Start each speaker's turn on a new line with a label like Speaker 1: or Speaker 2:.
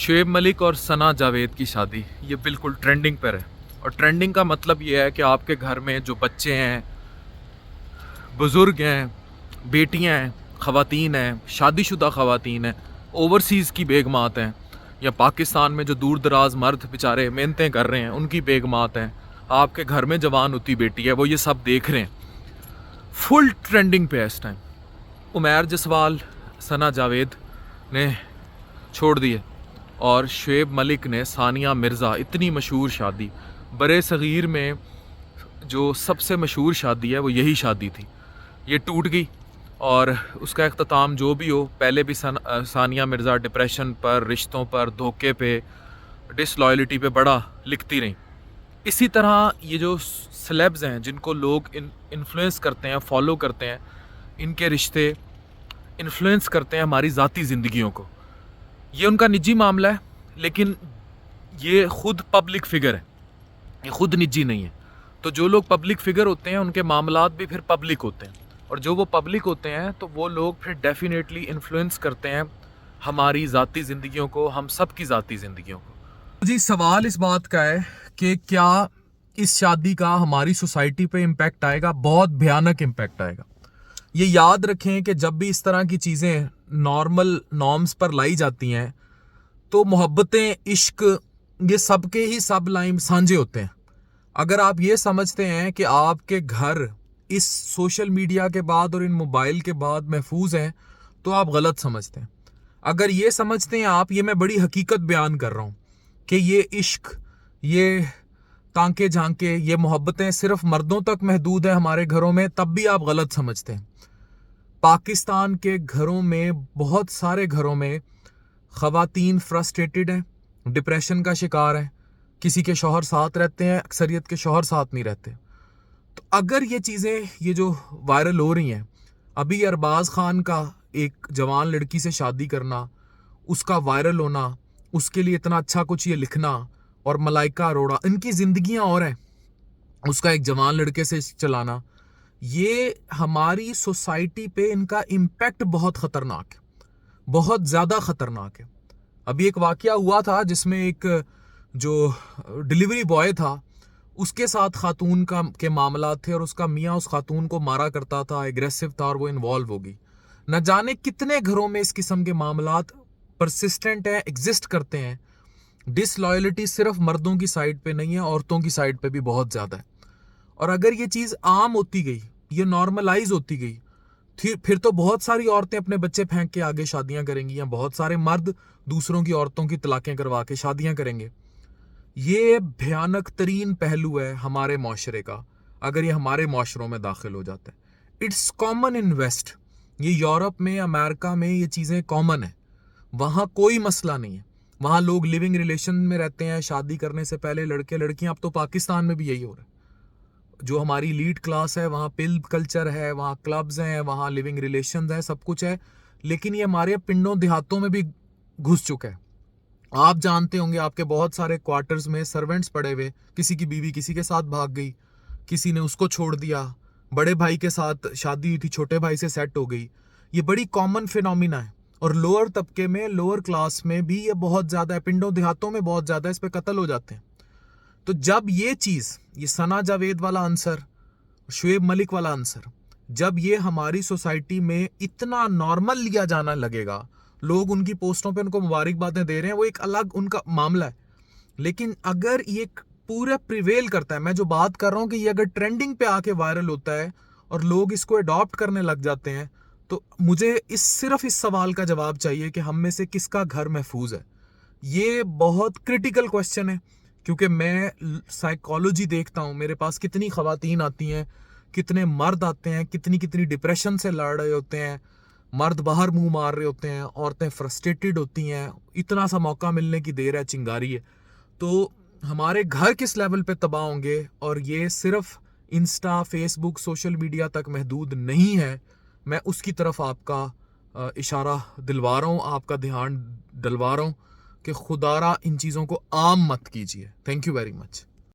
Speaker 1: शुएब मलिक और सना जावेद की शादी ये बिल्कुल ट्रेंडिंग पर है। और ट्रेंडिंग का मतलब ये है कि आपके घर में जो बच्चे हैं, बुज़ुर्ग हैं, बेटियां हैं, ख़वातीन हैं, शादीशुदा ख़वातीन हैं, ओवरसीज़ की बेगमात हैं, या पाकिस्तान में जो दूर दराज मर्द बेचारे मेहनतें कर रहे हैं उनकी बेगमात हैं, आपके घर में जवान होती बेटी है, वो ये सब देख रहे हैं। फुल ट्रेंडिंग पे है इस टाइम। उमैर जसवाल, सना जावेद ने छोड़ दिए और शुएब मलिक ने सानिया मिर्ज़ा, इतनी मशहूर शादी, बरे सग़ीर में जो सबसे मशहूर शादी है वो यही शादी थी, ये टूट गई। और उसका इख्तिताम जो भी हो, पहले भी सानिया मिर्ज़ा डिप्रेशन पर, रिश्तों पर, धोखे पे, डिसलॉयल्टी पे बड़ा लिखती रहीं। इसी तरह ये जो सेलेब्स हैं जिनको लोग इन्फ्लुएंस करते हैं, फॉलो करते हैं, इनके रिश्ते इन्फ्लुएंस करते हैं हमारी ज़ाती ज़िंदगियों को। ये उनका निजी मामला है, लेकिन ये ख़ुद पब्लिक फ़िगर है, ये ख़ुद निजी नहीं है। तो जो लोग पब्लिक फ़िगर होते हैं उनके मामलात भी फिर पब्लिक होते हैं, और जो वो पब्लिक होते हैं तो वो लोग फिर डेफिनेटली इन्फ्लुएंस करते हैं हमारी ज़ाती ज़िंदगियों को, हम सब की ज़ाती ज़िंदगियों को। जी, सवाल इस बात का है कि क्या इस शादी का हमारी सोसाइटी पे इम्पैक्ट आएगा? बहुत भयानक इम्पैक्ट आएगा। ये याद रखें कि जब भी इस तरह की चीज़ें नॉर्मल नॉर्म्स पर लाई जाती हैं तो मोहब्बतें, इश्क, ये सबके ही सब लाइन साझे होते हैं। अगर आप ये समझते हैं कि आपके घर इस सोशल मीडिया के बाद और इन मोबाइल के बाद महफूज हैं, तो आप गलत समझते हैं। अगर ये समझते हैं आप, ये मैं बड़ी हकीकत बयान कर रहा हूँ कि ये इश्क, ये तांके झांके, ये मोहब्बतें सिर्फ मर्दों तक महदूद है हमारे घरों में, तब भी आप गलत समझते हैं। पाकिस्तान के घरों में, बहुत सारे घरों में ख़वातीन फ्रस्ट्रेटेड हैं, डिप्रेशन का शिकार है, किसी के शौहर साथ रहते हैं, अक्सरियत के शौहर साथ नहीं रहते। तो अगर ये चीज़ें, ये जो वायरल हो रही हैं, अभी अरबाज खान का एक जवान लड़की से शादी करना, उसका वायरल होना, उसके लिए इतना अच्छा कुछ ये लिखना, और मलाइका अरोड़ा, इनकी ज़िंदगियां और हैं, उसका एक जवान लड़के से चलाना, ये हमारी सोसाइटी पे इनका इम्पैक्ट बहुत ख़तरनाक है, बहुत ज़्यादा ख़तरनाक है। अभी एक वाक़या हुआ था जिसमें एक जो डिलीवरी बॉय था, उसके साथ खातून के मामला थे, और उसका मियाँ उस खातून को मारा करता था, एग्रेसिव था, और वो इन्वॉल्व होगी। न जाने कितने घरों में इस किस्म के मामलात परसिस्टेंट हैं, एग्जिस्ट करते हैं। डिसलॉयल्टी सिर्फ मर्दों की साइड पे नहीं है, औरतों की साइड पे भी बहुत ज़्यादा है। और अगर ये चीज़ आम होती गई, ये नॉर्मलाइज होती गई, फिर तो बहुत सारी औरतें अपने बच्चे फेंक के आगे शादियां करेंगी, या बहुत सारे मर्द दूसरों की औरतों की तलाकें करवा के शादियां करेंगे। ये भयानक तरीन पहलू है हमारे माशरे का, अगर ये हमारे माशरों में दाखिल हो जाता है। इट्स कॉमन इन वेस्ट, ये यूरोप में, अमेरिका में ये चीज़ें कॉमन है, वहाँ कोई मसला नहीं है। वहाँ लोग लिविंग रिलेशन में रहते हैं, शादी करने से पहले लड़के लड़कियां, अब तो पाकिस्तान में भी यही हो रहा है। जो हमारी लीड क्लास है, वहाँ पिल कल्चर है, वहाँ क्लब्स हैं, वहाँ लिविंग रिलेशंस है, सब कुछ है, लेकिन ये हमारे पिंडों देहातों में भी घुस चुका है। आप जानते होंगे, आपके बहुत सारे क्वार्टर्स में सर्वेंट्स पड़े हुए, किसी की बीवी किसी के साथ भाग गई, किसी ने उसको छोड़ दिया, बड़े भाई के साथ शादी हुई थी, छोटे भाई से सेट हो गई। ये बड़ी कॉमन फिनोमिना है, और लोअर तबके में, लोअर क्लास में भी ये बहुत ज़्यादा है, पिंडों देहातों में बहुत ज़्यादा है, इस पर कत्ल हो जाते हैं। तो जब ये चीज़, ये सना जावेद वाला आंसर, शुएब मलिक वाला आंसर, जब ये हमारी सोसाइटी में इतना नॉर्मल लिया जाना लगेगा, लोग उनकी पोस्टों पे उनको मुबारकबादें दे रहे हैं, वो एक अलग उनका मामला है। लेकिन अगर ये पूरा प्रिवेल करता है, मैं जो बात कर रहा हूँ कि ये अगर ट्रेंडिंग पे आके वायरल होता है और लोग इसको अडॉप्ट करने लग जाते हैं, तो मुझे सिर्फ इस सवाल का जवाब चाहिए कि हम में से किसका घर महफूज है। ये बहुत क्रिटिकल क्वेश्चन है, क्योंकि मैं साइकोलॉजी देखता हूँ, मेरे पास कितनी ख़वातीन आती हैं, कितने मर्द आते हैं, कितनी कितनी डिप्रेशन से लड़ रहे होते हैं, मर्द बाहर मुंह मार रहे होते हैं, औरतें फ्रस्ट्रेटेड होती हैं, इतना सा मौका मिलने की देर है, चिंगारी है। तो हमारे घर किस लेवल पे तबाह होंगे, और ये सिर्फ इंस्टा, फेसबुक, सोशल मीडिया तक महदूद नहीं है। मैं उसकी तरफ आपका इशारा दिलवा रहा हूँ, आपका ध्यान डलवा रहा हूँ कि खुदारा इन चीज़ों को आम मत कीजिए। Thank you very much.